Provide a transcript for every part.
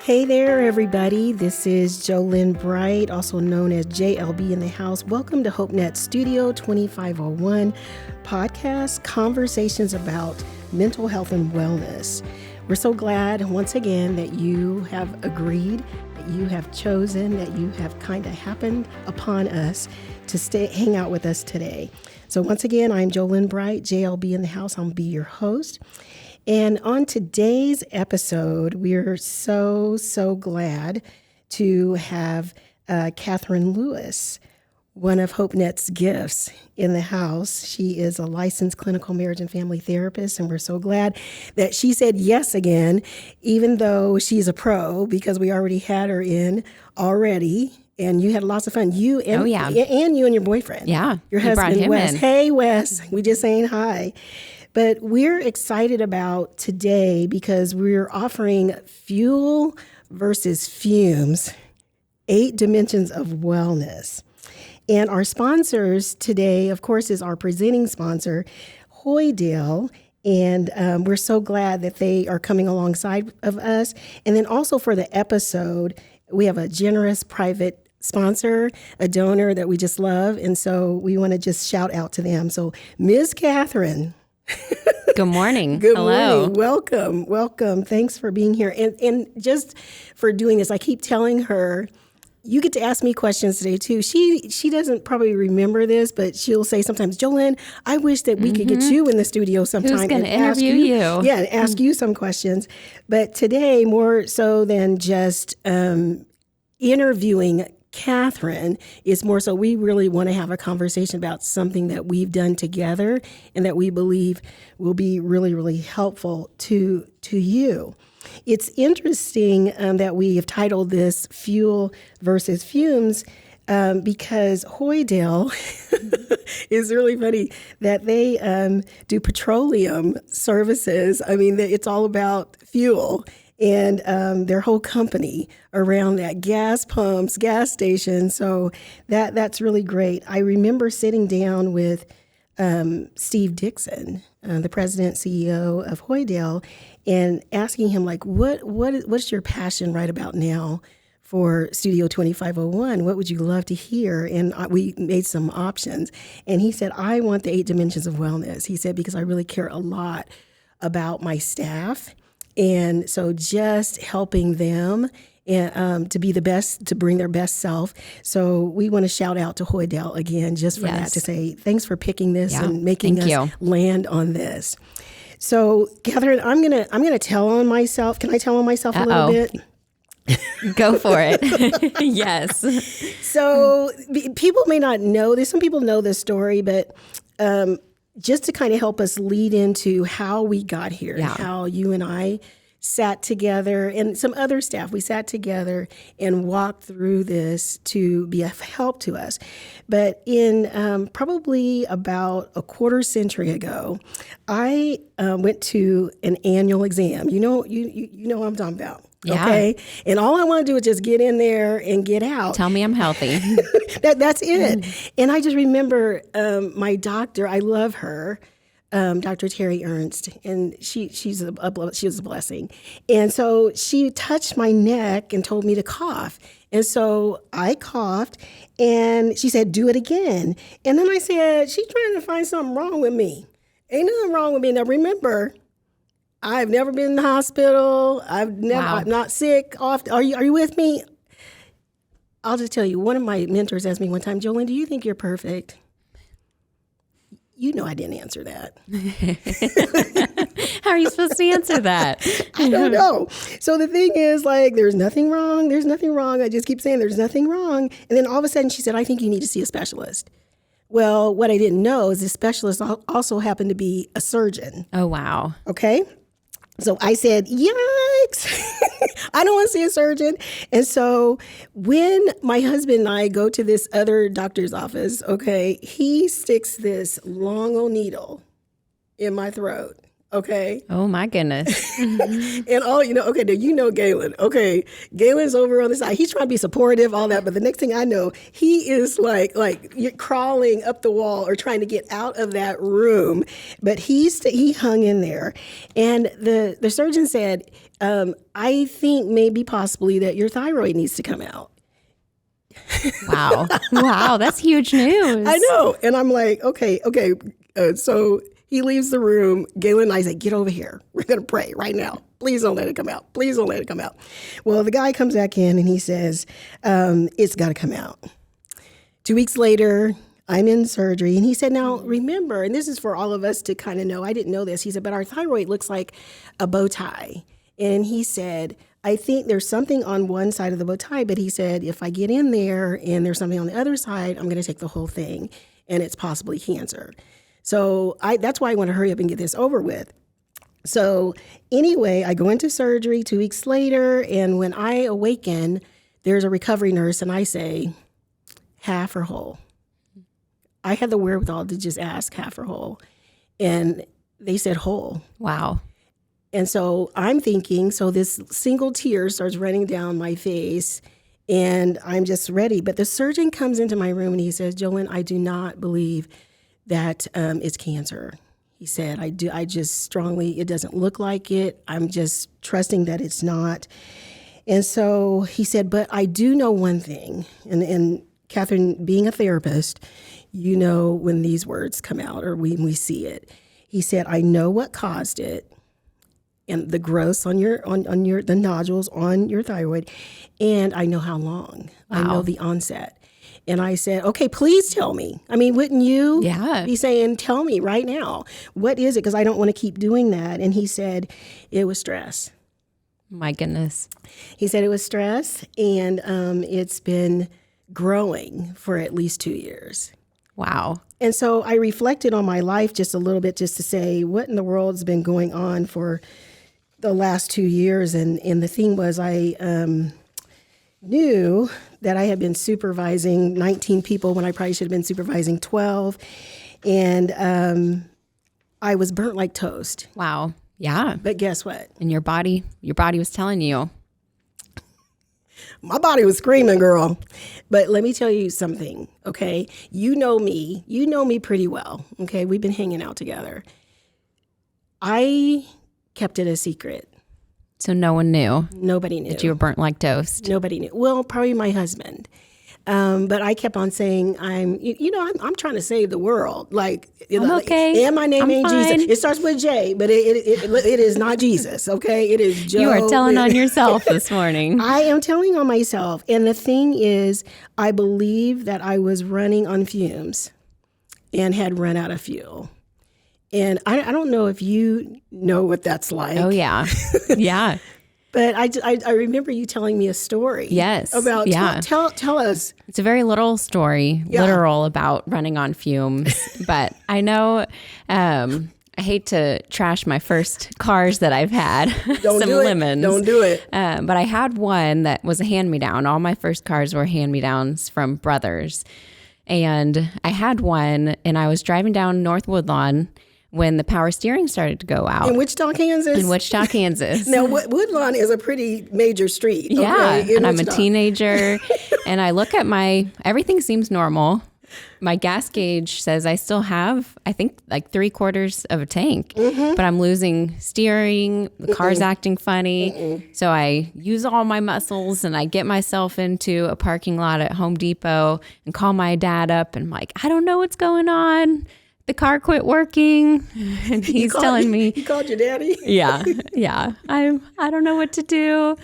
Hey there, everybody. This is Lynn Bright, also known as JLB in the house. Welcome to HopeNet Studio 2501 podcast, conversations about mental health and wellness. We're so glad once again that you have agreed, that you have chosen, that you have kind of happened upon us to hang out with us today. So once again, I'm Lynn Bright, JLB in the house. I'll be your host. And on today's episode, we're so glad to have Katherine Lewis, one of HopeNet's gifts in the house. She is a licensed clinical marriage and family therapist, and we're so glad that she said yes again, even though she's a pro, because we already had her in already. And you had lots of fun. You and and you and your boyfriend. Yeah, your husband Wes. In. Hey Wes, we just saying hi. But we're excited about today because we're offering Fuel versus Fumes, 8 dimensions of wellness. And our sponsors today, of course, is our presenting sponsor, Hoydale. And we're so glad that they are coming alongside of us. And then also for the episode, we have a generous private sponsor, a donor that we just love. And so we want to just shout out to them. So Ms. Katherine. Good morning. Good Hello. morning. Welcome. Thanks for being here. And just for doing this, I keep telling her, you get to ask me questions today too. She doesn't probably remember this, but she'll say sometimes, Jolene, I wish that we could get you in the studio sometime. Who's going to interview you? Yeah, and ask you some questions. But today, more so than just interviewing Katherine, is more so we really want to have a conversation about something that we've done together and that we believe will be really, really helpful to you. It's interesting that we have titled this Fuel versus Fumes because Hoydale is really funny that they do petroleum services. I mean, it's all about fuel. And their whole company around that, gas pumps, gas stations. So that's really great. I remember sitting down with Steve Dixon, the president CEO of Hoydale, and asking him, like, what's your passion right about now for Studio 2501? What would you love to hear? And we made some options. And he said, I want the 8 dimensions of wellness. He said, because I really care a lot about my staff. And so just helping them and to be the best, to bring their best self. So we want to shout out to Hoydale again, just for that, to say thanks for picking this and making us land on this. So Katherine, I'm gonna tell on myself. Can I tell on myself a little bit? Go for it. Yes. So people may not know this. Some people know this story, but just to kind of help us lead into how we got here and how you and I sat together and some other staff, we sat together and walked through this to be a help to us. But in probably about a quarter century ago, I went to an annual exam. You know what I'm talking about. Yeah. Okay. And all I want to do is just get in there and get out. Tell me I'm healthy. That's it. And I just remember my doctor, I love her, Dr. Terry Ernst, and she was a blessing. And so she touched my neck and told me to cough. And so I coughed and she said, do it again. And then I said, she's trying to find something wrong with me. Ain't nothing wrong with me. Now remember, I've never been in the hospital. I'm not sick. Are you with me? I'll just tell you, one of my mentors asked me one time, Jolene, do you think you're perfect? You know I didn't answer that. How are you supposed to answer that? I don't know. So the thing is, like, there's nothing wrong. There's nothing wrong. I just keep saying there's nothing wrong. And then all of a sudden she said, I think you need to see a specialist. Well, what I didn't know is this specialist also happened to be a surgeon. Oh, wow. Okay. So I said, yikes, I don't want to see a surgeon. And so when my husband and I go to this other doctor's office, okay, he sticks this long old needle in my throat. Okay. Oh my goodness. And all, okay, now you know Galen. Okay, Galen's over on the side. He's trying to be supportive, all that. But the next thing I know, he is like you're crawling up the wall or trying to get out of that room. But he hung in there. And the surgeon said, I think maybe possibly that your thyroid needs to come out. Wow. Wow. That's huge news. I know. And I'm like, okay. So he leaves the room. Galen and I say, get over here. We're going to pray right now. Please don't let it come out. Please don't let it come out. Well, the guy comes back in and he says, it's got to come out. 2 weeks later, I'm in surgery. And he said, now remember, and this is for all of us to kind of know, I didn't know this. He said, but our thyroid looks like a bow tie. And he said, I think there's something on one side of the bow tie, but he said, if I get in there and there's something on the other side, I'm going to take the whole thing, and it's possibly cancer. So that's why I want to hurry up and get this over with. So anyway, I go into surgery 2 weeks later, and when I awaken, there's a recovery nurse, and I say, half or whole. I had the wherewithal to just ask half or whole, and they said whole. Wow. And so I'm thinking, so this single tear starts running down my face, and I'm just ready. But the surgeon comes into my room and he says, Jolyn, I do not believe that it's cancer. He said, I just strongly, it doesn't look like it. I'm just trusting that it's not. And so he said, but I do know one thing. And Katherine, being a therapist, you know when these words come out or when we see it. He said, I know what caused it. And the growths on the nodules on your thyroid, and I know how long. Wow. I know the onset. And I said, okay, please tell me. I mean, wouldn't you be saying, tell me right now, what is it? Because I don't want to keep doing that. And he said, it was stress. My goodness. He said it was stress, and it's been growing for at least 2 years. Wow. And so I reflected on my life just a little bit, just to say, what in the world has been going on for the last 2 years. And the thing was, I knew that I had been supervising 19 people when I probably should have been supervising 12. And I was burnt like toast. Wow. Yeah. But guess what? And your body was telling you. My body was screaming, girl. But let me tell you something, okay? You know me pretty well, okay? We've been hanging out together. I kept it a secret. So no one knew. Nobody knew. That you were burnt like toast. Nobody knew. Well, probably my husband. But I kept on saying, I'm trying to save the world. Like, I'm okay. And my name ain't fine. Jesus. It starts with J, but it is not Jesus, okay? It is Joe. You are telling on yourself this morning. I am telling on myself. And the thing is, I believe that I was running on fumes and had run out of fuel. And I don't know if you know what that's like. Oh, yeah. Yeah. But I remember you telling me a story. Yes. About, yeah. Tell us. It's a very literal story, literal about running on fumes. But I know, I hate to trash my first cars that I've had. Don't Some do it. lemons. Don't do it. But I had one that was a hand-me-down. All my first cars were hand-me-downs from brothers. And I had one, and I was driving down North Woodlawn when the power steering started to go out. In Wichita, Kansas? In Wichita, Kansas. Now, Woodlawn is a pretty major street. Yeah, okay, and I'm Wichita. a teenager, and I look at everything seems normal. My gas gauge says I still have, I think, like 3/4 of a tank, but I'm losing steering, the car's acting funny. So I use all my muscles, and I get myself into a parking lot at Home Depot and call my dad up, and I'm like, I don't know what's going on. The car quit working, and he's telling me. He called your daddy? Yeah. I don't know what to do.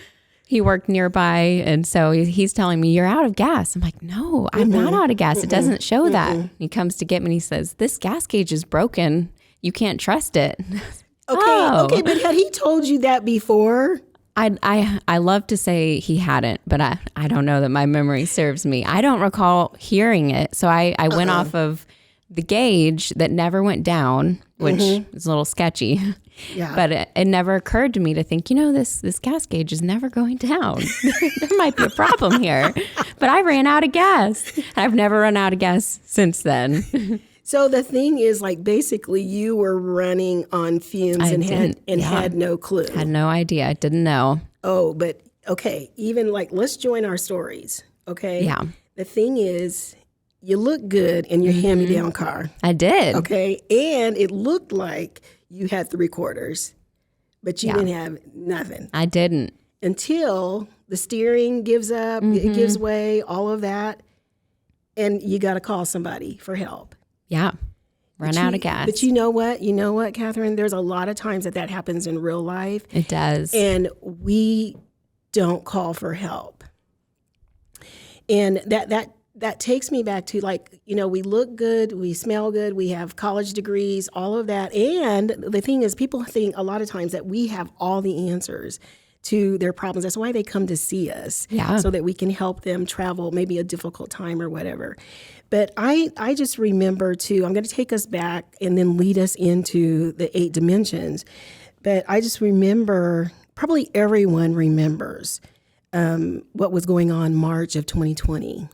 He worked nearby, and so he's telling me, you're out of gas. I'm like, no, I'm not out of gas. It doesn't show that. He comes to get me, and he says, this gas gauge is broken. You can't trust it. Okay, but had he told you that before? I love to say he hadn't, but I don't know that my memory serves me. I don't recall hearing it, so I went off of the gauge that never went down, which is a little sketchy. Yeah. But it never occurred to me to think, this gas gauge is never going down. There might be a problem here. But I ran out of gas. I've never run out of gas since then. So the thing is, like, basically you were running on fumes and had no clue. Had no idea. I didn't know. Oh, but okay, even like, let's join our stories, okay? Yeah. The thing is, you look good in your hand-me-down car. I did. Okay, and it looked like you had 3/4, but you didn't have nothing. I didn't. Until the steering gives up, it gives way, all of that, and you got to call somebody for help. Yeah. Run out of gas. But you know what? You know what, Katherine? There's a lot of times that happens in real life. It does. And we don't call for help. And that takes me back to, like, you know, we look good, we smell good, we have college degrees, all of that. And the thing is, people think a lot of times that we have all the answers to their problems. That's why they come to see us, so that we can help them travel maybe a difficult time or whatever. But I just remember too, I'm going to take us back and then lead us into the 8 dimensions. But I just remember, probably everyone remembers what was going on March of 2020.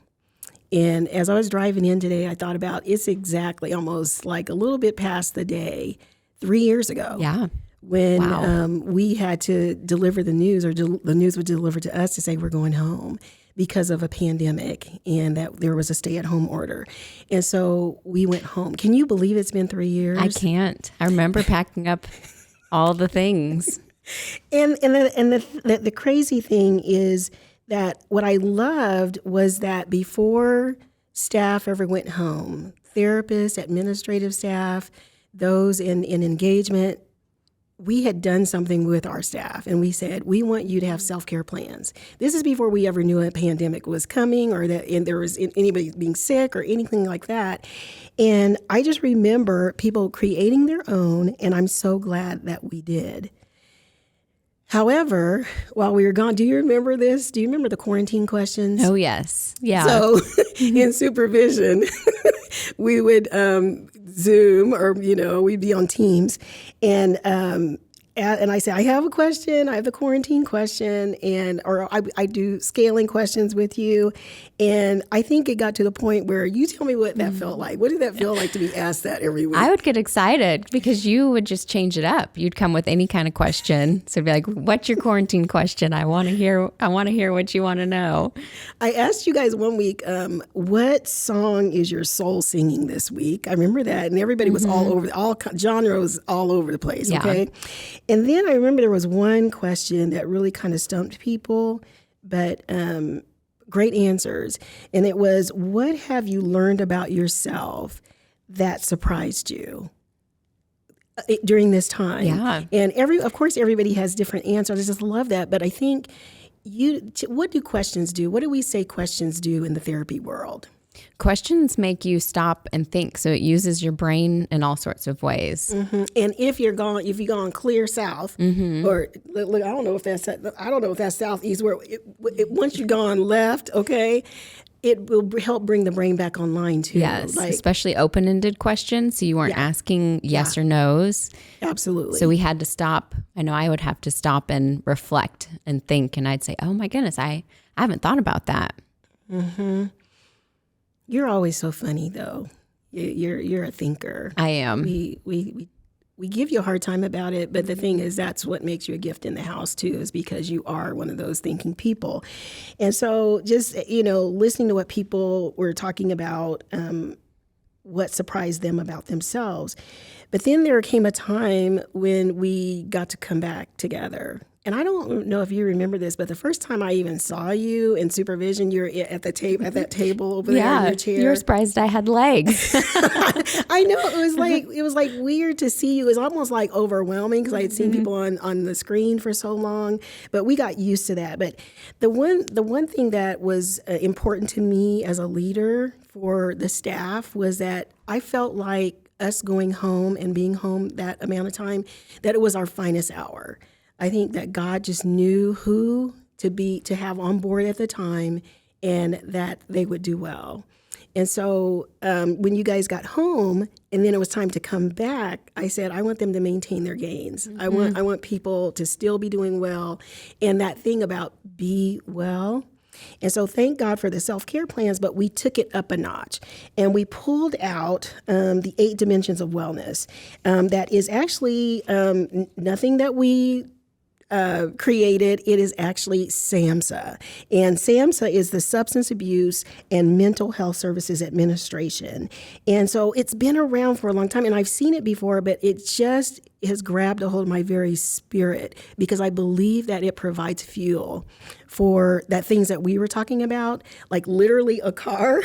And as I was driving in today, I thought about, it's exactly almost like a little bit past the day 3 years ago. Yeah. When we had to deliver the news, or the news was delivered to us to say we're going home because of a pandemic and that there was a stay-at-home order. And so we went home. Can you believe it's been 3 years? I can't. I remember packing up all the things. And the crazy thing is that what I loved was that before staff ever went home, therapists, administrative staff, those in engagement, we had done something with our staff, and we said, we want you to have self-care plans. This is before we ever knew a pandemic was coming, or that there was anybody being sick or anything like that. And I just remember people creating their own, and I'm so glad that we did. However, while we were gone, do you remember this? Do you remember the quarantine questions? Oh, yes. Yeah. So in supervision, we would Zoom, or, you know, we'd be on Teams, and I say, I have a question, I have the quarantine question, or I do scaling questions with you. And I think it got to the point where you tell me what that felt like. What did that feel like to be asked that every week? I would get excited because you would just change it up. You'd come with any kind of question. So it'd be like, what's your quarantine question? I want to hear what you want to know. I asked you guys one week, what song is your soul singing this week? I remember that. And everybody was all over, all genres all over the place. Yeah. Okay. And then I remember there was one question that really kind of stumped people, but great answers. And it was, what have you learned about yourself that surprised you during this time? Yeah. And of course, everybody has different answers. I just love that. But I think what do questions do? What do we say questions do in the therapy world? Questions make you stop and think. So it uses your brain in all sorts of ways. Mm-hmm. And if you've gone clear south, or look, I don't know if that's southeast, where once you've gone left, okay, it will help bring the brain back online too. Yes, especially open-ended questions. So you weren't asking yes or no's. Absolutely. So we had to stop. I know I would have to stop and reflect and think. And I'd say, oh my goodness, I haven't thought about that. Mm-hmm. You're always so funny, though. You're a thinker. I am. We give you a hard time about it, but the thing is, that's what makes you a gift in the house too, is because you are one of those thinking people. And so, just listening to what people were talking about, what surprised them about themselves. But then there came a time when we got to come back together. And I don't know if you remember this, but the first time I even saw you in supervision, you're at that table over there in your chair. You were surprised I had legs. I know, it was like weird to see you. It was almost like overwhelming because I had seen people on the screen for so long, but we got used to that. But the one thing that was important to me as a leader for the staff was that I felt like us going home and being home that amount of time, that it was our finest hour. I think that God just knew who to have on board at the time, and that they would do well. And so when you guys got home and then it was time to come back, I said, I want them to maintain their gains. I want people to still be doing well. And that thing about be well, And so thank God for the self-care plans, but we took it up a notch and we pulled out the 8 dimensions of wellness. That is actually nothing that we created. It is actually SAMHSA. And SAMHSA is the Substance Abuse and Mental Health Services Administration. And so it's been around for a long time, and I've seen it before, but it just has grabbed a hold of my very spirit because I believe that it provides fuel for that things that we were talking about, like literally a car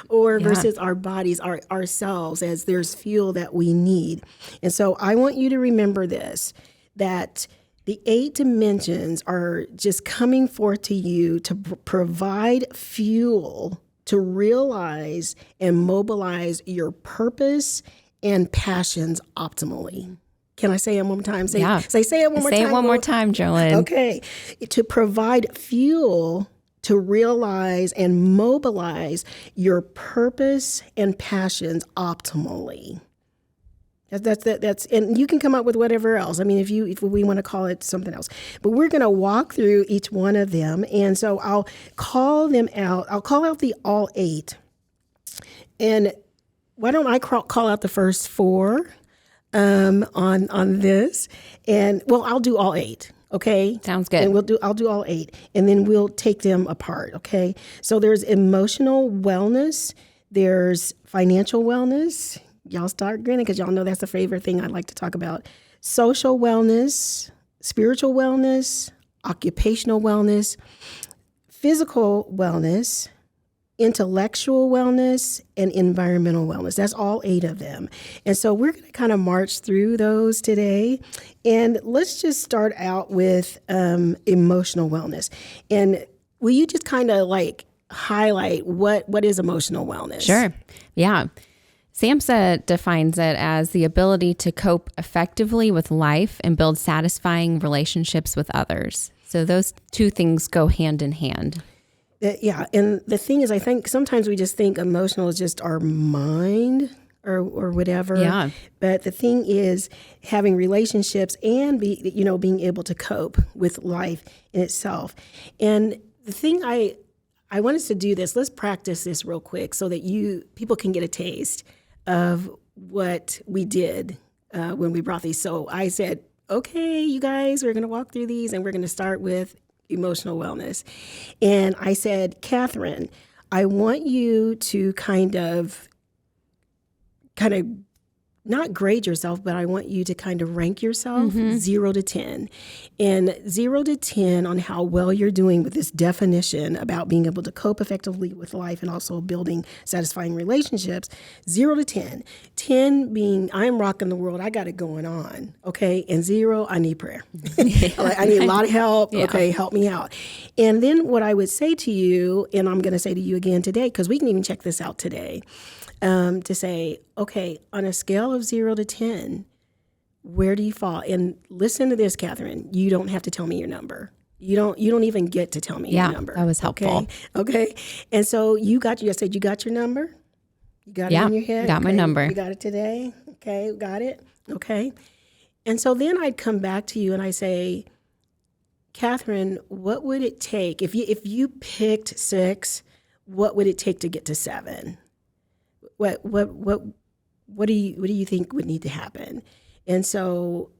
or versus our bodies, ourselves, as there's fuel that we need. And so I want you to remember this, that the 8 dimensions are just coming forth to you to provide fuel to realize and mobilize your purpose and passions optimally. Can I say it one more time? Say it one more time. Say it one more time, Jolyn. Okay. To provide fuel to realize and mobilize your purpose and passions optimally. That's and you can come up with whatever else. I mean, if we want to call it something else, but we're going to walk through each one of them, and so I'll call them out. I'll call out the all 8, and why don't I call out the first 4 on this, and well, I'll do all 8. Okay. Sounds good. And I'll do all 8, and then we'll take them apart. Okay. So there's emotional wellness. There's financial wellness. Y'all start grinning because y'all know that's the favorite thing I'd like to talk about. Social wellness, spiritual wellness, occupational wellness, physical wellness, intellectual wellness, and environmental wellness. That's all 8 of them. And so we're going to kind of march through those today. And let's just start out with emotional wellness. And will you just kind of like highlight what is emotional wellness? Sure. Yeah. SAMHSA defines it as the ability to cope effectively with life and build satisfying relationships with others. So those 2 things go hand in hand. Yeah. And the thing is, I think sometimes we just think emotional is just our mind or whatever. Yeah. But the thing is having relationships and being able to cope with life in itself. And the thing I want us to do this, let's practice this real quick so that people can get a taste of what we did when we brought these. So I said, okay, you guys, we're going to walk through these and we're going to start with emotional wellness. And I said, Katherine, I want you to kind of not grade yourself, but I want you to kind of rank yourself 0 to 10. And 0 to 10 on how well you're doing with this definition about being able to cope effectively with life and also building satisfying relationships. 0 to 10. 10 being, I'm rocking the world. I got it going on. Okay. And 0, I need prayer. I need a lot of help. Yeah. Okay. Help me out. And then what I would say to you, and I'm going to say to you again today, because we can even check this out today, to say, okay, on a scale of 0 to 10, where do you fall? And listen to this, Katherine. You don't have to tell me your number. You don't even get to tell me your number. That was helpful. Okay. And so you said you got your number? You got it in your head? Got my number. You got it today? Okay, got it? Okay. And so then I'd come back to you and I say, Katherine, what would it take if you picked 6? What would it take to get to 7? What do you think would need to happen? And so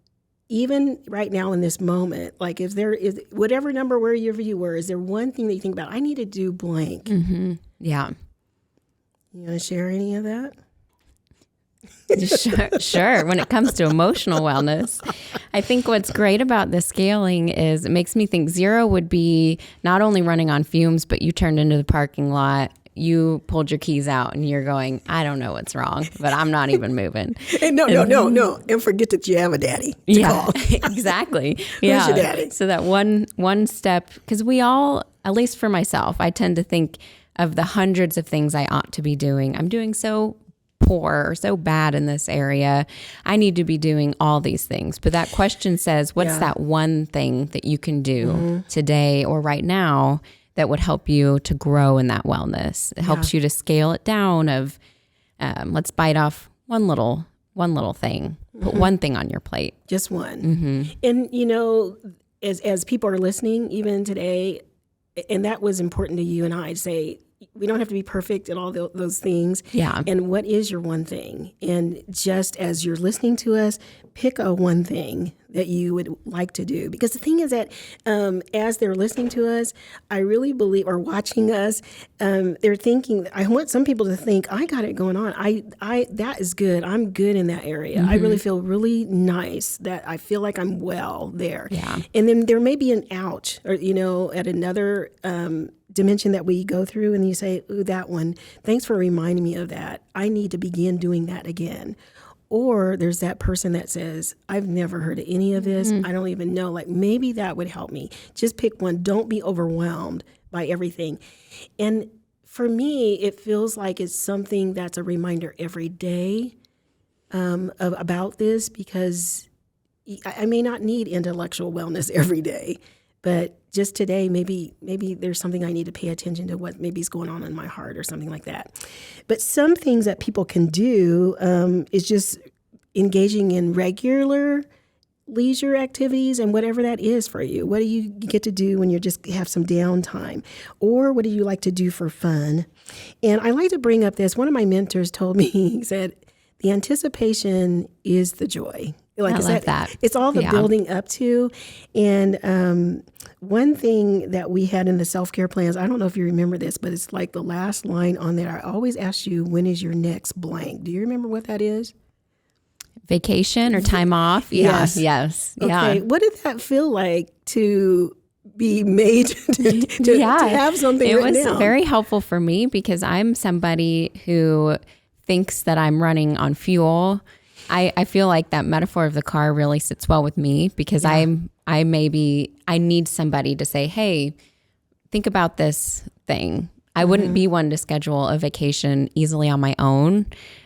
even right now in this moment, like if there is whatever number wherever you were, is there one thing that you think about? I need to do blank. Mm-hmm. Yeah. You want to share any of that? Sure. When it comes to emotional wellness, I think what's great about the scaling is it makes me think 0 would be not only running on fumes, but you turned into the parking lot. You pulled your keys out and you're going, I don't know what's wrong, but I'm not even moving. No. And forget that you have a daddy to call. Exactly. Who's your daddy? So that one step, because we all, at least for myself, I tend to think of the hundreds of things I ought to be doing. I'm doing so poor or so bad in this area. I need to be doing all these things. But that question says, what's that one thing that you can do today or right now that would help you to grow in that wellness? It helps you to scale it down of, let's bite off one little thing, put one thing on your plate. Just one. And, as people are listening, even today, and that was important to you and I to say, we don't have to be perfect at all those things. Yeah. And what is your one thing? And just as you're listening to us, pick a one thing that you would like to do. Because the thing is that as they're listening to us, I really believe, or watching us, they're thinking, I want some people to think, I got it going on. That is good. I'm good in that area. I really feel really nice that I feel like I'm well there. Yeah. And then there may be an ouch, or, at another dimension that we go through, and you say, ooh, that one, thanks for reminding me of that. I need to begin doing that again. Or there's that person that says, I've never heard of any of this. I don't even know. Like, maybe that would help me. Just pick one. Don't be overwhelmed by everything. And for me, it feels like it's something that's a reminder every day about this, because I may not need intellectual wellness every day, but just today, maybe there's something I need to pay attention to, what maybe is going on in my heart or something like that. But some things that people can do is just engaging in regular leisure activities, and whatever that is for you. What do you get to do when you just have some downtime? Or what do you like to do for fun? And I like to bring up this. One of my mentors told me, he said, the anticipation is the joy. Like I love that. It's all the building up to. And one thing that we had in the self-care plans, I don't know if you remember this, but it's like the last line on there. I always ask you, when is your next blank? Do you remember what that is? Vacation or time off? Yes. Yes. Okay. Yeah. What did that feel like to be made to have something written down? It was very helpful for me, because I'm somebody who thinks that I'm running on fuel. I feel like that metaphor of the car really sits well with me, because I need somebody to say, hey, think about this thing. I wouldn't be one to schedule a vacation easily on my own.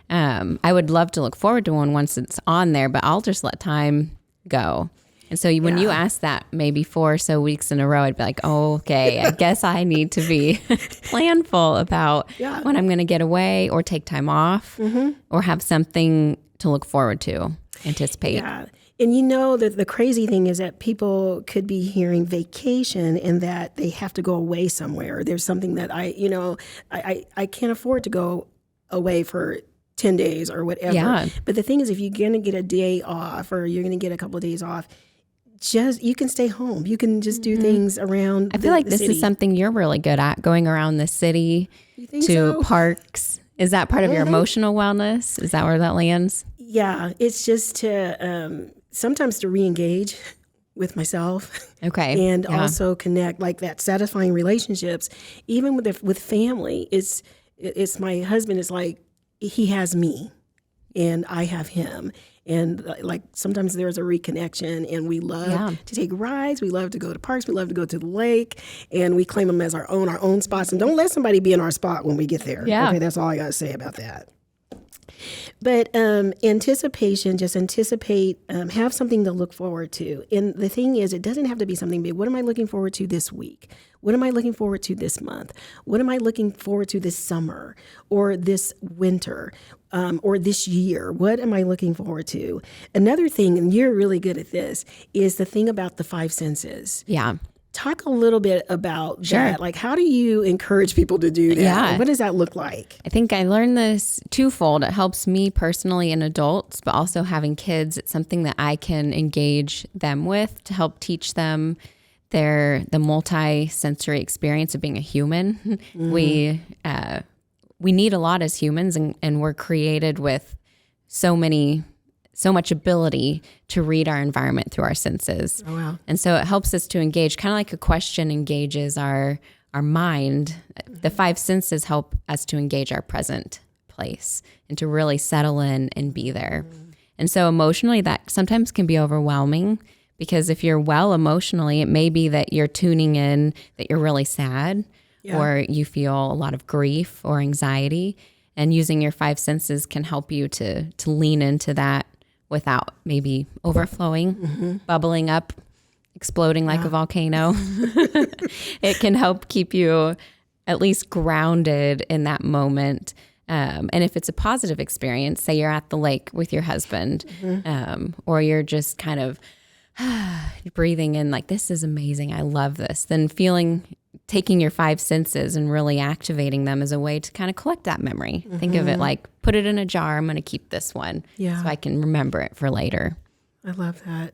I would love to look forward to one once it's on there, but I'll just let time go. And so when you ask that maybe 4 or so weeks in a row, I'd be like, oh, okay, I guess I need to be planful about when I'm going to get away or take time off or have something to look forward to, anticipate. Yeah. And that the crazy thing is that people could be hearing vacation and that they have to go away somewhere. There's something that I can't afford to go away for 10 days or whatever. Yeah. But the thing is, if you're going to get a day off, or you're going to get a couple of days off, you can stay home. You can just do things around I feel like this is something you're really good at, going around the city to parks. Is that part of your emotional wellness? Is that where that lands? Yeah, it's just to sometimes to re-engage with myself. Okay. And also connect, like that satisfying relationships, even with family. It's my husband is like, he has me and I have him. And like sometimes there's a reconnection, and we love to take rides. We love to go to parks. We love to go to the lake, and we claim them as our own spots. And don't let somebody be in our spot when we get there. Yeah. Okay, that's all I got to say about that. But anticipation, just anticipate, have something to look forward to. And the thing is, it doesn't have to be something big. What am I looking forward to this week? What am I looking forward to this month? What am I looking forward to this summer or this winter or this year? What am I looking forward to? Another thing, and you're really good at this, is the thing about the 5 senses. Yeah. Talk a little bit about that. Like, how do you encourage people to do that? Yeah. What does that look like? I think I learned this twofold. It helps me personally and adults, but also having kids. It's something that I can engage them with to help teach them the multi-sensory experience of being a human. We need a lot as humans, and we're created with so much ability to read our environment through our senses. Oh, wow. And so it helps us to engage, kind of like a question engages our mind. The 5 senses help us to engage our present place and to really settle in and be there. And so emotionally, that sometimes can be overwhelming, because if you're well emotionally, it may be that you're tuning in that you're really sad or you feel a lot of grief or anxiety. And using your 5 senses can help you to lean into that without maybe overflowing, bubbling up, exploding like a volcano. It can help keep you at least grounded in that moment. And if it's a positive experience, say you're at the lake with your husband, or you're just kind of breathing in like, this is amazing, I love this, then taking your five senses and really activating them as a way to kind of collect that memory. Think of it like, put it in a jar. I'm going to keep this one so I can remember it for later. I love that.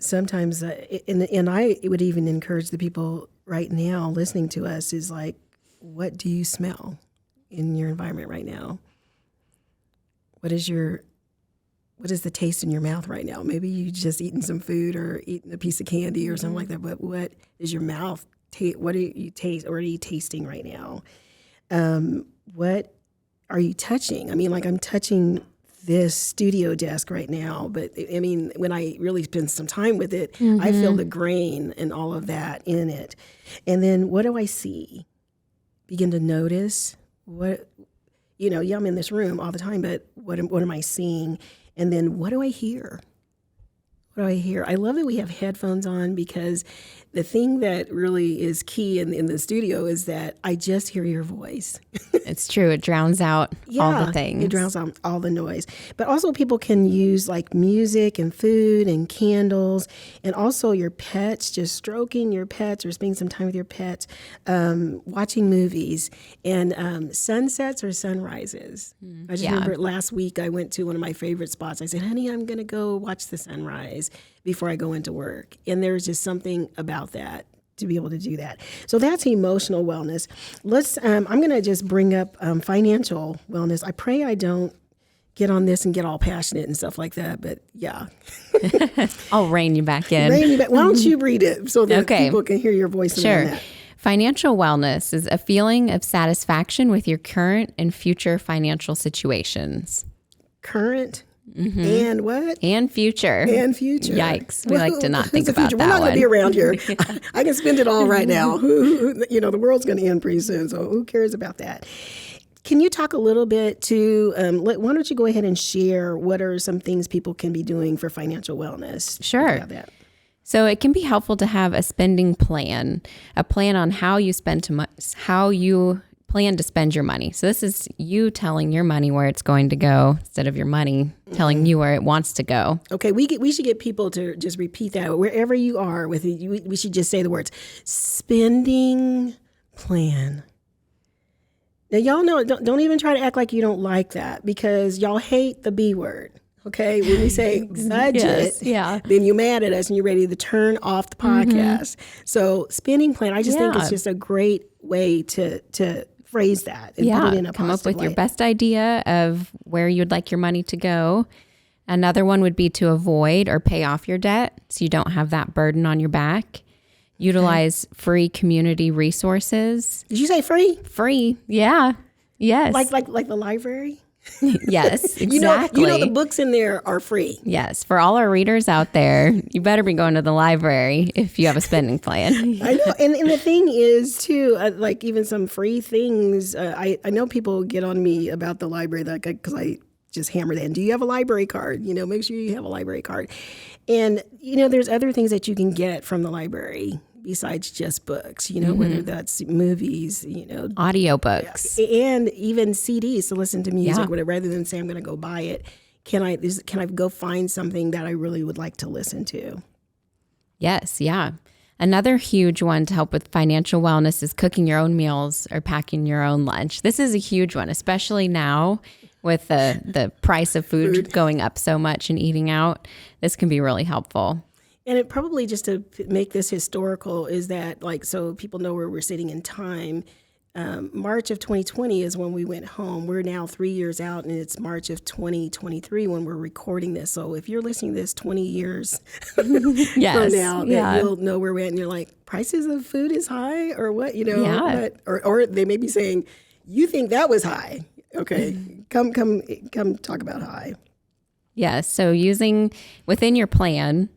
Sometimes, and I would even encourage the people right now listening to us is like, what do you smell in your environment right now? What is the taste in your mouth right now? Maybe you just eating some food or eating a piece of candy or something like that. But what is your mouth? What do you taste? Or are you tasting right now? What are you touching? I mean, like I'm touching this studio desk right now, but I mean, when I really spend some time with it, I feel the grain and all of that in it. And then what do I see? Begin to notice what, I'm in this room all the time, but what am I seeing? And then what do I hear? What do I hear? I love that we have headphones on because the thing that really is key in the studio is that I just hear your voice. It's true. It drowns out all the things. It drowns out all the noise. But also people can use like music and food and candles and also your pets, just stroking your pets or spending some time with your pets, watching movies and sunsets or sunrises. I just remember last week I went to one of my favorite spots. I said, honey, I'm going to go watch the sunrise before I go into work. And there's just something about that to be able to do that. So that's emotional wellness. I'm going to just bring up financial wellness. I pray I don't get on this and get all passionate and stuff like that, but yeah. I'll rein you back in. Why don't you read it so that people can hear your voice? Sure. That. Financial wellness is a feeling of satisfaction with your current and future financial situations. Current? And what? And future. And future. Yikes. We like to not think about that one. We're not going to be around here. I can spend it all right now. The world's going to end pretty soon, so who cares about that? Can you talk a little bit to, why don't you go ahead and share what are some things people can be doing for financial wellness? Sure. So it can be helpful to have a spending plan, a plan on how you how you plan to spend your money. So this is you telling your money where it's going to go instead of your money telling you where it wants to go. Okay, we should get people to just repeat that wherever you are with it. We should just say the words spending plan. Now y'all know, don't even try to act like you don't like that because y'all hate the B word. Okay, when we say budget, then you're mad at us and you're ready to turn off the podcast. So spending plan, I just think it's just a great way to phrase that and put it in a come up with way. your best idea of where you'd like your money to go. Another one would be to avoid or pay off your debt so you don't have that burden on your back. Utilize free community resources. Did you say free? Free, yeah. Yes. Like the library? Yes, exactly. You know the books in there are free. Yes. For all our readers out there, you better be going to the library if you have a spending plan. I know. And the thing is, too, like even some free things, I know people get on me about the library because I just hammer that. And do you have a library card? Make sure you have a library card. And, there's other things that you can get from the library besides just books, whether that's movies, audiobooks and even CDs to listen to music, whatever, rather than say I'm going to go buy it. Can I go find something that I really would like to listen to? Yes. Yeah. Another huge one to help with financial wellness is cooking your own meals or packing your own lunch. This is a huge one, especially now with the price of food going up so much and eating out. This can be really helpful. And it probably, just to make this historical, is that so people know where we're sitting in time. March of 2020 is when we went home. We're now 3 years out, and it's March of 2023 when we're recording this. So if you're listening to this 20 years from now, you'll know where we're at, and you're like, prices of food is high, or what? Or they may be saying, you think that was high. Okay, come talk about high. Yes. So using within your plan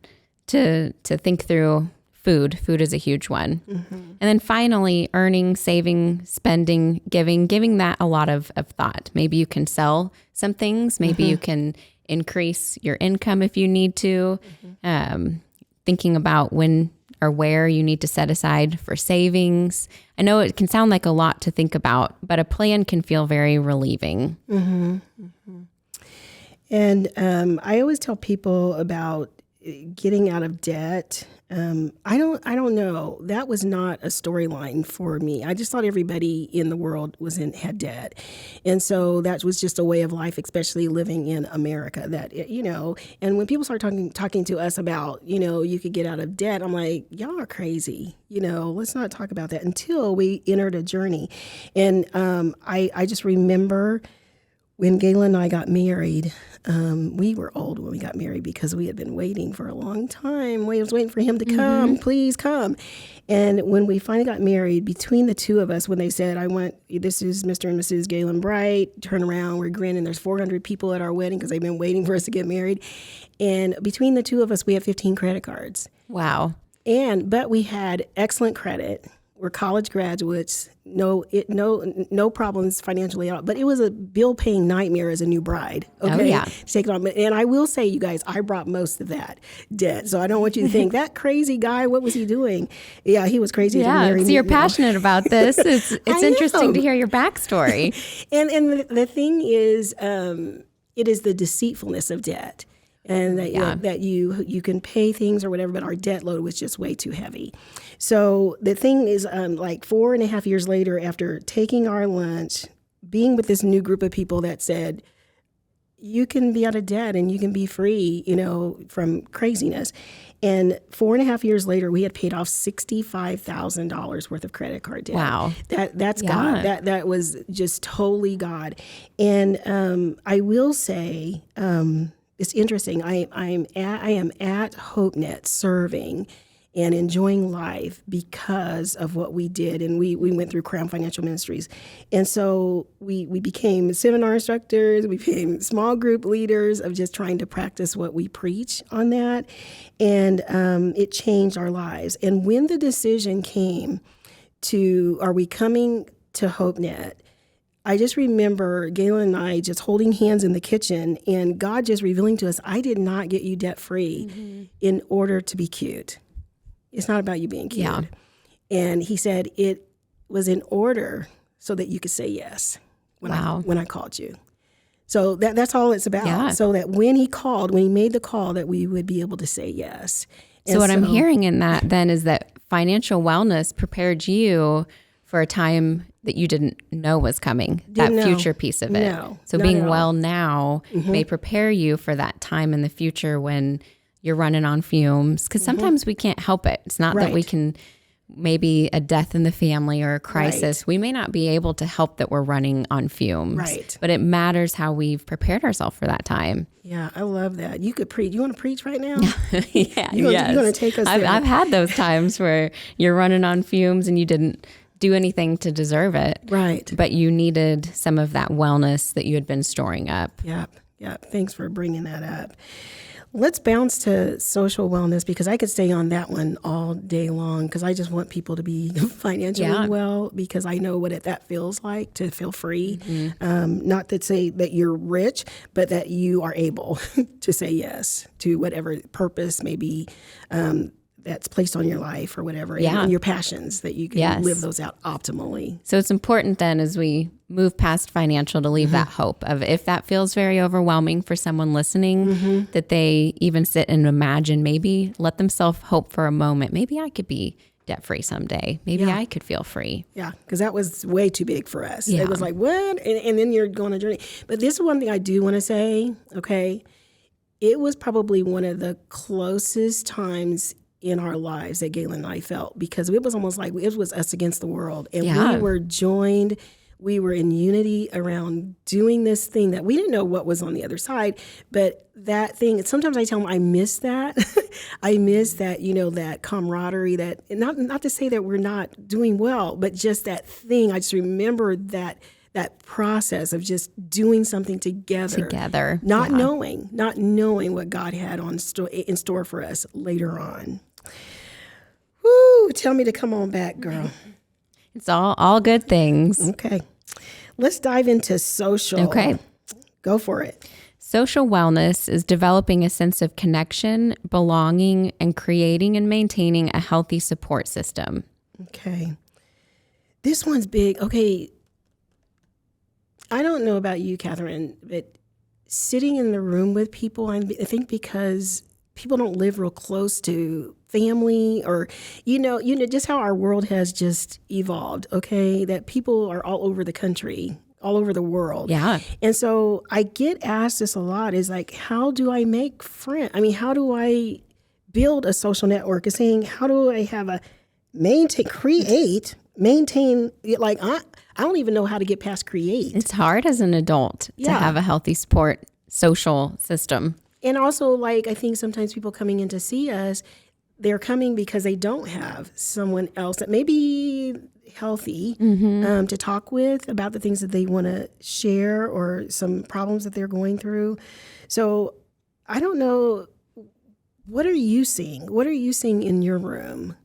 to think through food is a huge one. And then finally, earning, saving, spending, giving that a lot of thought. Maybe you can sell some things. Maybe you can increase your income if you need to. Thinking about when or where you need to set aside for savings. I know it can sound like a lot to think about, but a plan can feel very relieving. And I always tell people about getting out of debt, I don't know. That was not a storyline for me. I just thought everybody in the world had debt. And so that was just a way of life, especially living in America, that, and when people start talking to us about, you could get out of debt, I'm like, y'all are crazy. Let's not talk about that until we entered a journey. And I just remember when Galen and I got married, we were old when we got married because we had been waiting for a long time. We was waiting for him to come, please come. And when we finally got married, between the two of us, when they said, this is Mr. and Mrs. Galen Bright, turn around, we're grinning, there's 400 people at our wedding because they've been waiting for us to get married. And between the two of us, we have 15 credit cards. Wow. But we had excellent credit. We're college graduates, no problems financially at all. But it was a bill-paying nightmare as a new bride. Okay, Oh, yeah. To take it on. And I will say, you guys, I brought most of that debt. So I don't want you to think that crazy guy. What was he doing? Yeah, he was crazy. Yeah, so you're passionate about this. It's interesting to hear your backstory. And the thing is, it is the deceitfulness of debt. And that you can pay things or whatever, but our debt load was just way too heavy. So the thing is, like 4.5 years later, after taking our lunch, being with this new group of people that said, you can be out of debt and you can be free, from craziness. And 4.5 years later, we had paid off $65,000 worth of credit card debt. Wow. That's God. That was just totally God. And I will say, it's interesting. I am at HopeNet serving and enjoying life because of what we did. And we went through Crown Financial Ministries. And so we became seminar instructors. We became small group leaders of just trying to practice what we preach on that. And it changed our lives. And when the decision came are we coming to HopeNet, I just remember Galen and I just holding hands in the kitchen and God just revealing to us, I did not get you debt free in order to be cute. It's not about you being cute. Yeah. And he said it was in order so that you could say yes when I called you. So that's all it's about. Yeah. So that when he made the call, that we would be able to say yes. And so what I'm hearing in that then is that financial wellness prepared you for a time that you didn't know was coming, future piece of it. No, so being well now may prepare you for that time in the future when you're running on fumes. Because sometimes we can't help it. It's not that we can, maybe a death in the family or a crisis. We may not be able to help that we're running on fumes. Right. But it matters how we've prepared ourselves for that time. Yeah, I love that. You could preach. You want to preach right now? Yeah, You're going to take us there. I've had those times where you're running on fumes and you didn't do anything to deserve it. Right. But you needed some of that wellness that you had been storing up. Yep. Thanks for bringing that up. Let's bounce to social wellness because I could stay on that one all day long because I just want people to be financially well because I know what that feels like to feel free. Not to say that you're rich, but that you are able to say yes to whatever purpose may be that's placed on your life or whatever, and your passions, that you can live those out optimally. So it's important then as we move past financial to leave that hope of if that feels very overwhelming for someone listening, that they even sit and imagine, maybe let themselves hope for a moment. Maybe I could be debt-free someday. Maybe I could feel free. Yeah, because that was way too big for us. Yeah. It was like, what? And then you're going on a journey. But this is one thing I do want to say, okay? It was probably one of the closest times in our lives that Galen and I felt because it was almost like it was us against the world. And we were joined, we were in unity around doing this thing that we didn't know what was on the other side. But that thing, sometimes I tell them I miss that. I miss that, that camaraderie, that not to say that we're not doing well, but just that thing. I just remember that process of just doing something together. Not knowing what God had in store for us later on. Woo, tell me to come on back, girl. It's all good things. Okay. Let's dive into social. Okay. Go for it. Social wellness is developing a sense of connection, belonging, and creating and maintaining a healthy support system. Okay. This one's big. Okay. I don't know about you, Katherine, but sitting in the room with people, I think because people don't live real close to family, or just how our world has just evolved. Okay, that people are all over the country, all over the world. Yeah. And so I get asked this a lot, is like, how do I make friends? I mean, how do I build a social network? Is saying, how do I have maintain, like, I don't even know how to get past create. It's hard as an adult to have a healthy support social system. And also, like, I think sometimes people coming in to see us, they're coming because they don't have someone else that may be healthy to talk with about the things that they want to share or some problems that they're going through. So I don't know, what are you seeing? What are you seeing in your room?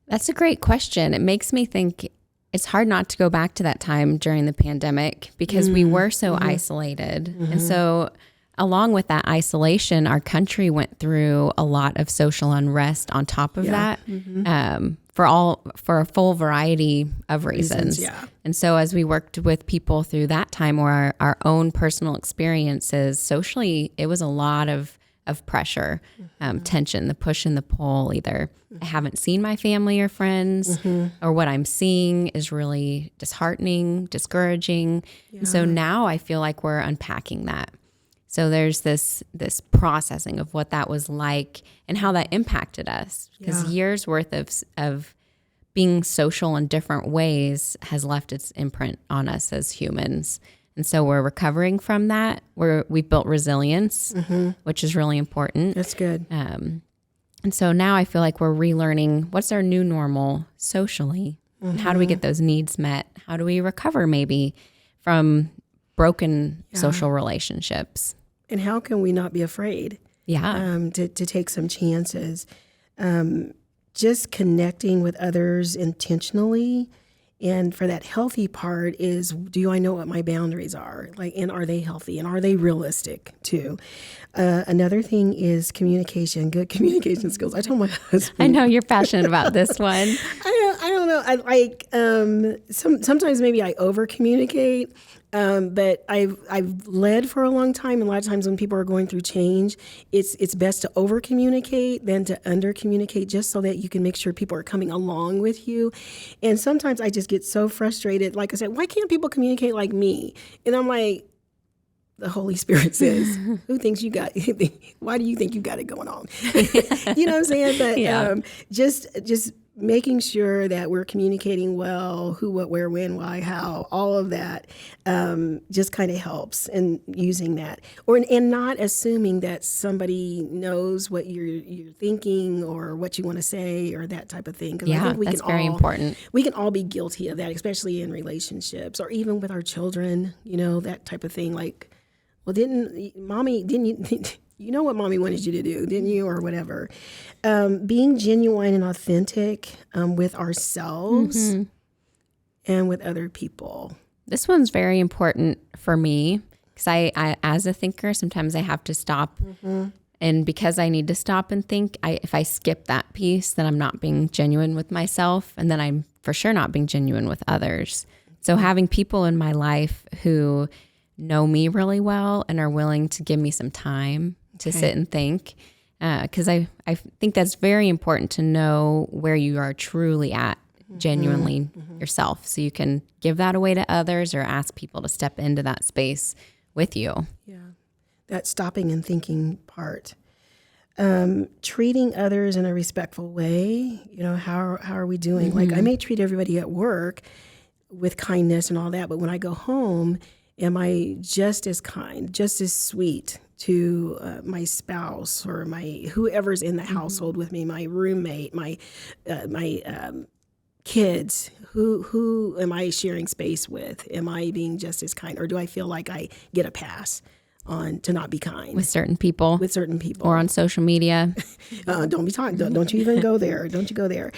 That's a great question. It makes me think it's hard not to go back to that time during the pandemic because we were so isolated. And so along with that isolation, our country went through a lot of social unrest on top of that for a full variety of reasons. And so as we worked with people through that time or our own personal experiences, socially, it was a lot of pressure, tension, the push and the pull. Either I haven't seen my family or friends, or what I'm seeing is really disheartening, discouraging. And so now I feel like we're unpacking that. So there's this processing of what that was like and how that impacted us, because years worth of being social in different ways has left its imprint on us as humans. And so we're recovering from that. We've built resilience, which is really important. That's good. And so now I feel like we're relearning what's our new normal socially. And how do we get those needs met? How do we recover maybe from broken social relationships? And how can we not be afraid? To take some chances. Just connecting with others intentionally. And for that healthy part is, do I know what my boundaries are? Like, and are they healthy? And are they realistic too? Another thing is communication, good communication skills. I told my husband. I know you're passionate about this one. I don't know. I like, sometimes maybe I over communicate. But I've led for a long time, and a lot of times when people are going through change, it's best to over communicate than to under communicate, just so that you can make sure people are coming along with you. And sometimes I just get so frustrated. Like I said, why can't people communicate like me? And I'm like, the Holy Spirit says, who thinks you got, why do you think you got it going on? You know what I'm saying? But just making sure that we're communicating well, who, what, where, when, why, how, all of that just kind of helps in using that. And not assuming that somebody knows what you're thinking or what you want to say or that type of thing. Because I think that's very important. We can all be guilty of that, especially in relationships or even with our children, that type of thing. Like, well, didn't you... You know what mommy wanted you to do, didn't you? Or whatever. Being genuine and authentic with ourselves and with other people. This one's very important for me because I, as a thinker, sometimes I have to stop. And because I need to stop and think, if I skip that piece, then I'm not being genuine with myself. And then I'm for sure not being genuine with others. So having people in my life who know me really well and are willing to give me some time to sit and think, because I think that's very important to know where you are truly at, genuinely yourself, so you can give that away to others or ask people to step into that space with you. Yeah, that stopping and thinking part. Treating others in a respectful way. How are we doing? Like, I may treat everybody at work with kindness and all that, but when I go home, am I just as kind, just as sweet to my spouse or my whoever's in the household with me, my roommate, my kids? Who am I sharing space with? Am I being just as kind, or do I feel like I get a pass on to not be kind with certain people? With certain people, or on social media. Don't be talking. Don't you even go there. Don't you go there.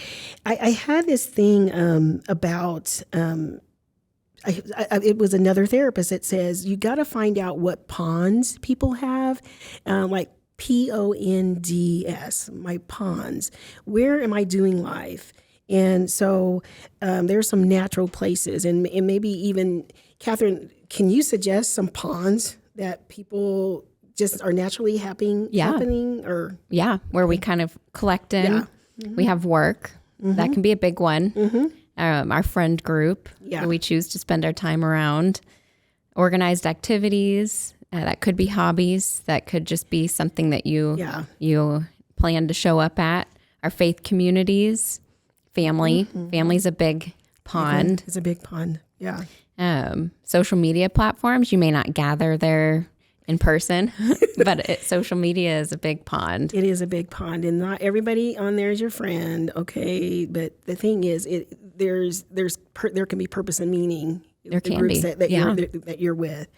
I had this thing about. It was another therapist that says you got to find out what ponds people have, like PONDS, my ponds. Where am I doing life? And so there's some natural places, and maybe even, Katherine, can you suggest some ponds that people just are naturally happening or where we kind of collect in. Yeah. We have work. That can be a big one. Our friend group that we choose to spend our time around. Organized activities. That could be hobbies. That could just be something that you plan to show up at. Our faith communities. Family. Family's a big pond. It's a big pond. Yeah. Social media platforms. You may not gather there in person, but social media is a big pond. It is a big pond, and not everybody on there is your friend, okay? But the thing is, there can be purpose and meaning. There the can groups be. that you're with.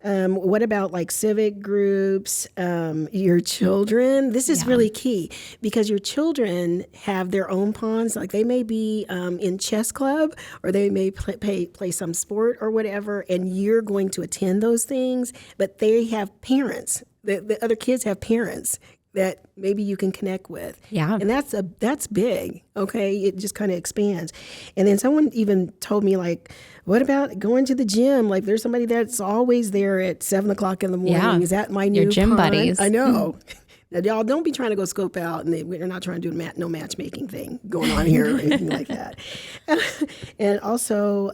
What about like civic groups, your children? This is really key because your children have their own ponds. Like they may be in chess club or they may play some sport or whatever, and you're going to attend those things, but they have parents. The other kids have parents that maybe you can connect with. Yeah. And that's big, okay? It just kind of expands. And then someone even told me, like, what about going to the gym? Like, there's somebody that's always there at 7 o'clock in the morning. Yeah. Is that my new Your gym pond? buddies. I know. Now, y'all don't be trying to go scope out, and we're not trying to do no matchmaking thing going on here or anything like that. And also,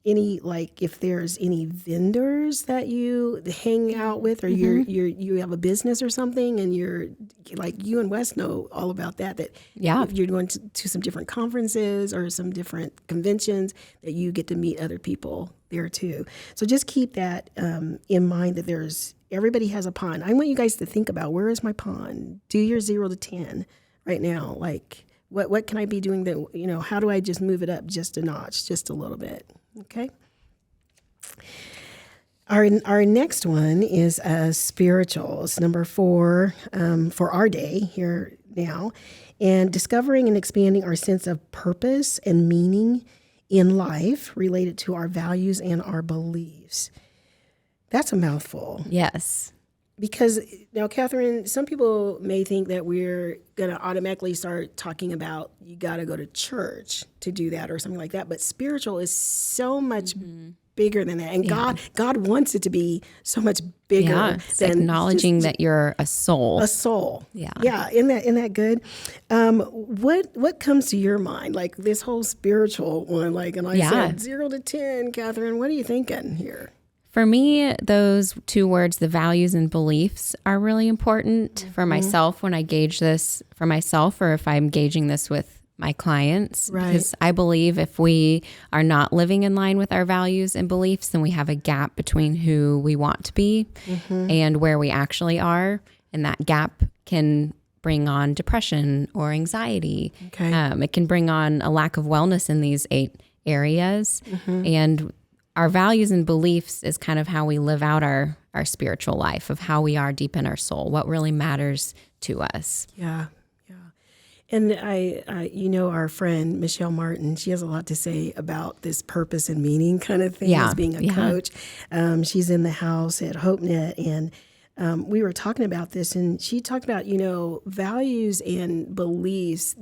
if there's any vendors that you hang out with, or you have a business or something, and you're like, you and Wes know all about that. That if you're going to some different conferences or some different conventions, that you get to meet other people there too. So just keep that in mind, that everybody has a pond. I want you guys to think about, where is my pond? Do your 0 to 10 right now. Like, what can I be doing that, how do I just move it up just a notch, just a little bit? Okay. Our next one is spirituals, number 4 for our day here now, and discovering and expanding our sense of purpose and meaning in life related to our values and our beliefs. That's a mouthful. Yes. Because now, Katherine, some people may think that we're going to automatically start talking about you got to go to church to do that or something like that. But spiritual is so much bigger than that. And God wants it to be so much bigger. Yeah, it's acknowledging that you're a soul. A soul. Yeah. Yeah. Isn't that good? What comes to your mind? Like this whole spiritual one, like, and I said 0 to 10, Katherine, what are you thinking here? For me, those 2 words, the values and beliefs, are really important for myself when I gauge this for myself, or if I'm gauging this with my clients. Right. Because I believe if we are not living in line with our values and beliefs, then we have a gap between who we want to be and where we actually are. And that gap can bring on depression or anxiety. Okay. It can bring on a lack of wellness in these 8 areas. And our values and beliefs is kind of how we live out our spiritual life, of how we are deep in our soul, what really matters to us. Yeah. And I our friend, Michelle Martin, she has a lot to say about this purpose and meaning kind of thing as being a coach. She's in the house at HopeNet, and we were talking about this, and she talked about, values and beliefs,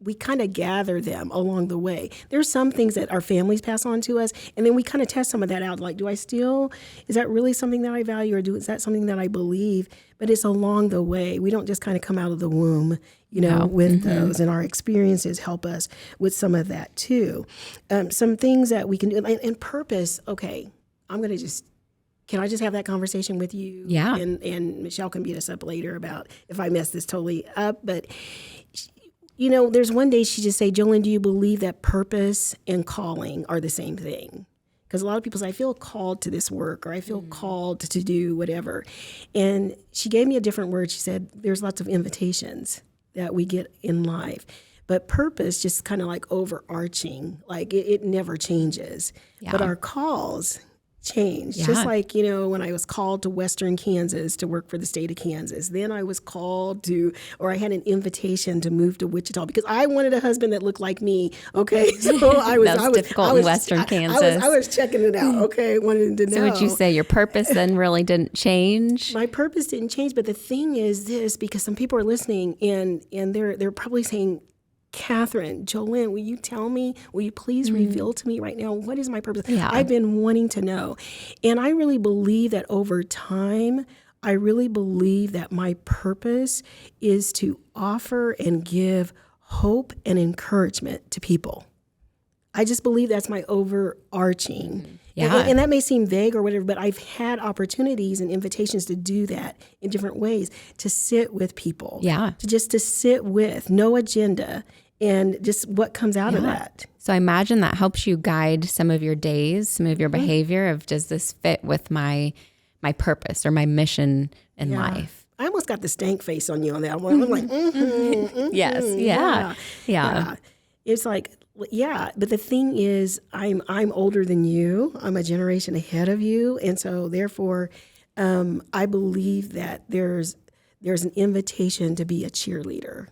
we kind of gather them along the way. There's some things that our families pass on to us, and then we kind of test some of that out. Like, is that really something that I value, or is that something that I believe? But it's along the way. We don't just kind of come out of the womb, with those, and our experiences help us with some of that too. Some things that we can do, and purpose. Okay, can I just have that conversation with you? Yeah. And Michelle can beat us up later about if I mess this totally up, but there's one day she just say, Jolene, do you believe that purpose and calling are the same thing? Because a lot of people say, I feel called to this work, or I feel called to do whatever. And she gave me a different word. She said, there's lots of invitations that we get in life. But purpose just kind of like overarching, like it never changes. Yeah. But our calls change. Yeah. Just like, when I was called to Western Kansas to work for the state of Kansas, then I was called I had an invitation to move to Wichita because I wanted a husband that looked like me. Okay. So I was difficult in Western Kansas. I was checking it out. Okay. Wanted to know. So would you say your purpose then really didn't change? My purpose didn't change. But the thing is this, because some people are listening and they're probably saying, Katherine, Jolynn, will you tell me, will you please reveal to me right now, what is my purpose? Yeah. I've been wanting to know. And I really believe that over time, I really believe that my purpose is to offer and give hope and encouragement to people. I just believe that's my overarching. Yeah. And that may seem vague or whatever, but I've had opportunities and invitations to do that in different ways, to sit with people. Yeah. To sit with, no agenda, and just what comes out of that. So I imagine that helps you guide some of your days, some of your behavior of, does this fit with my purpose or my mission in life? I almost got the stank face on you on that one. I'm like, Yes. Yeah. It's like, yeah, but the thing is, I'm older than you. I'm a generation ahead of you, and so therefore, I believe that there's an invitation to be a cheerleader.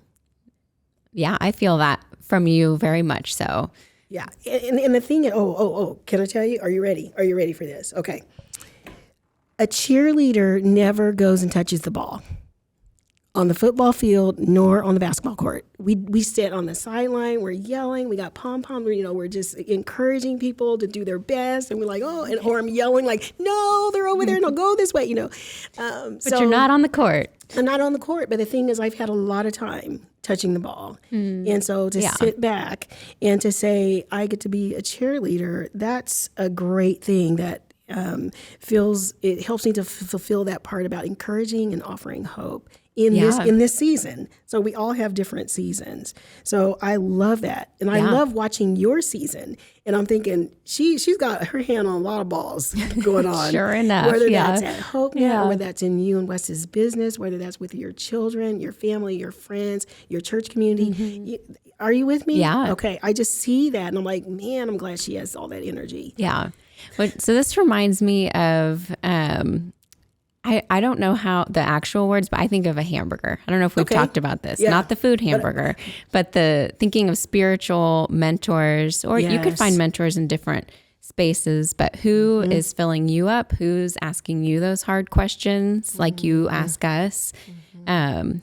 Yeah, I feel that from you very much so. Yeah, and the thing, can I tell you? Are you ready? Are you ready for this? Okay. A cheerleader never goes and touches the ball on the football field nor on the basketball court. We sit on the sideline, we're yelling, we got pom-pom, we're just encouraging people to do their best, and we're like, or I'm yelling like, no, they're over there, no, go this way, But you're not on the court. I'm not on the court, but the thing is, I've had a lot of time touching the ball. And so to sit back and to say, I get to be a cheerleader, that's a great thing that it helps me to fulfill that part about encouraging and offering hope in this season. So we all have different seasons. So I love that. And I love watching your season. And I'm thinking, she's got her hand on a lot of balls going on. Sure enough. Whether that's at HopeNet or whether that's in you and Wes's business, whether that's with your children, your family, your friends, your church community. Are you with me? Yeah. Okay. I just see that and I'm like, man, I'm glad she has all that energy. Yeah. But so this reminds me of, I don't know how the actual words, but I think of a hamburger. I don't know if we've talked about this, not the food hamburger, but the thinking of spiritual mentors, or you could find mentors in different spaces, but who is filling you up? Who's asking you those hard questions like you ask us?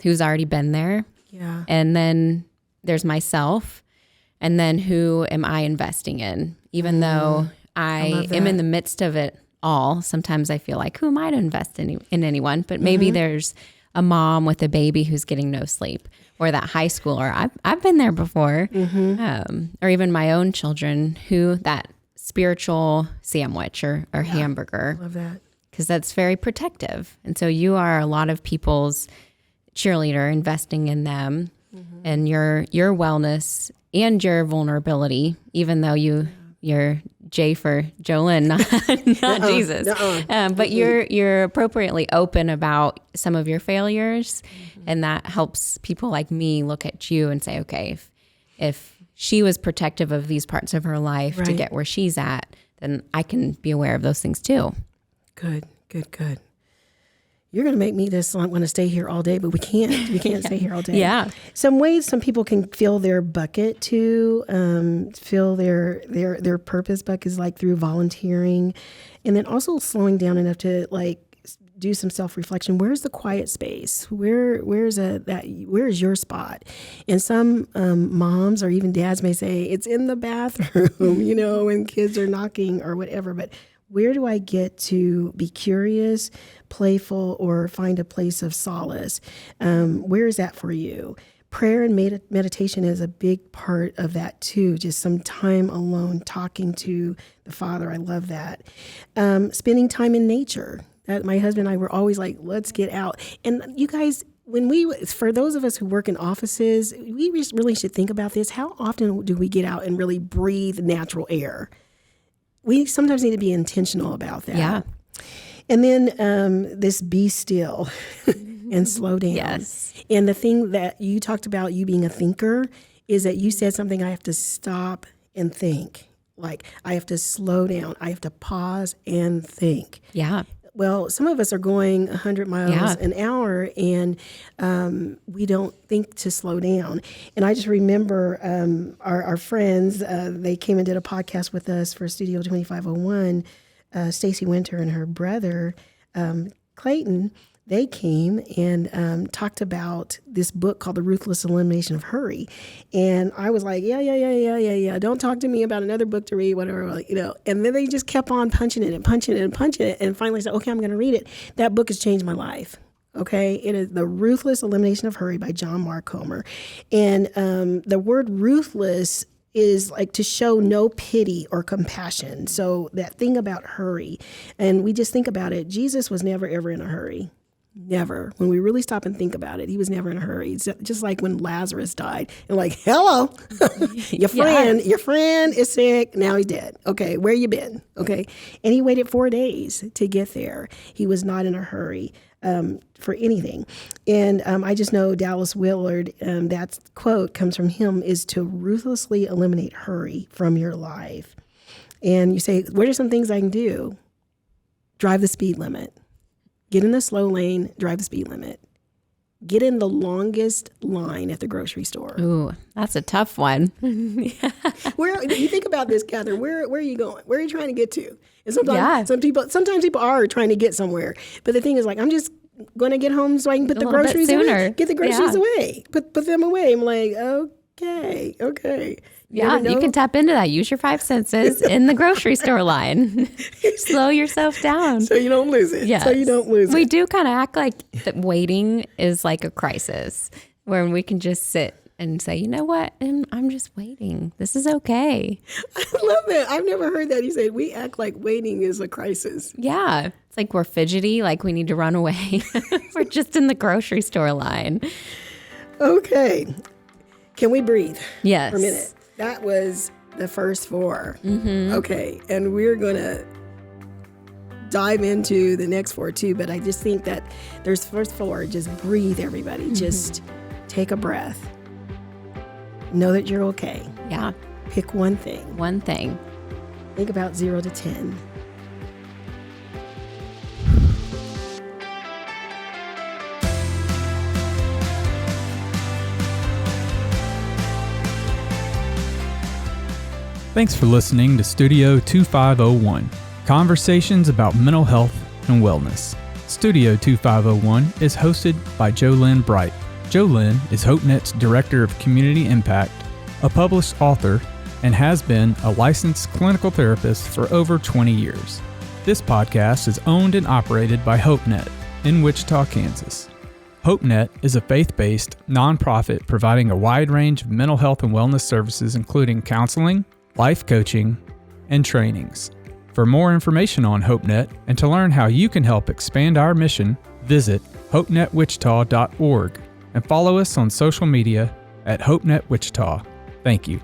Who's already been there? Yeah. And then there's myself. And then who am I investing in? Even though I am in the midst of it all, sometimes I feel like, who am I to invest in anyone? But maybe there's a mom with a baby who's getting no sleep, or that high schooler. I've been there before, or even my own children who that spiritual sandwich or hamburger. Love that. Because that's very protective. And so you are a lot of people's cheerleader, investing in them and your wellness and your vulnerability, even though you're J for Jolynn, not Jesus. But you're appropriately open about some of your failures, and that helps people like me look at you and say, okay, if she was protective of these parts of her life to get where she's at, then I can be aware of those things too. Good. You're going to make me just want to stay here all day, but we can't. We can't stay here all day. Yeah. Some ways some people can fill their bucket too, fill their purpose buckets, like through volunteering, and then also slowing down enough to like do some self-reflection. Where's the quiet space? Where's your spot? And some moms or even dads may say it's in the bathroom, when kids are knocking or whatever, but where do I get to be curious, playful, or find a place of solace? Where is that for you? Prayer and meditation is a big part of that too. Just some time alone talking to the Father. I love that. Spending time in nature. My husband and I were always like, let's get out. And you guys, for those of us who work in offices, we really should think about this. How often do we get out and really breathe natural air? We sometimes need to be intentional about that. Yeah. And then this be still and slow down. Yes. And the thing that you talked about, you being a thinker, is that you said something, I have to stop and think. Like, I have to slow down. I have to pause and think. Yeah. Well, some of us are going 100 miles an hour, and we don't think to slow down. And I just remember our friends, they came and did a podcast with us for Studio 2501, Stacy Winter and her brother, Clayton. they came and talked about this book called The Ruthless Elimination of Hurry. And I was like, yeah. Don't talk to me about another book to read, whatever, you know. And then they just kept on punching it. And finally said, okay, I'm going to read it. That book has changed my life. Okay. It is The Ruthless Elimination of Hurry by John Mark Comer. And the word ruthless is like to show no pity or compassion. So that thing about hurry, and we just think about it, Jesus was never, ever in a hurry. Never. When we really stop and think about it, he was never in a hurry. It's just like when Lazarus died and like, hello, your friend is sick. Now he's dead. Okay. Where you been? Okay. And he waited 4 days to get there. He was not in a hurry for anything. And I just know Dallas Willard, that quote comes from him, is to ruthlessly eliminate hurry from your life. And you say, what are some things I can do? Drive the speed limit. Get in the slow lane, drive the speed limit. Get in the longest line at the grocery store. Ooh, that's a tough one. Where you think about this, Katherine? Where are you going? Where are you trying to get to? And sometimes people are trying to get somewhere, but the thing is, like, I'm just going to get home so I can put the groceries away. Get the groceries away. Put them away. I'm like, okay. Yeah, you can tap into that. Use your 5 senses in the grocery store line. Slow yourself down. So you don't lose it. Yes. So you don't lose it. We do kind of act like that waiting is like a crisis, where we can just sit and say, you know what? I'm just waiting. This is okay. I love that. I've never heard that. He said, we act like waiting is a crisis. Yeah. It's like we're fidgety, like we need to run away. We're just in the grocery store line. Okay. Can we breathe? Yes. For a minute. That was the first 4. Mm-hmm. Okay. And we're going to dive into the next 4 too. But I just think that there's first 4. Just breathe, everybody. Mm-hmm. Just take a breath. Know that you're okay. Yeah. Pick one thing. One thing. Think about 0 to 10. Thanks for listening to Studio 2501, conversations about mental health and wellness. Studio 2501 is hosted by Lynn Bright. Lynn is HopeNet's Director of Community Impact, a published author, and has been a licensed clinical therapist for over 20 years. This podcast is owned and operated by HopeNet in Wichita, Kansas. HopeNet is a faith-based nonprofit providing a wide range of mental health and wellness services, including counseling, life coaching, and trainings. For more information on HopeNet and to learn how you can help expand our mission, visit hopenetwichita.org and follow us on social media at HopeNet Wichita. Thank you.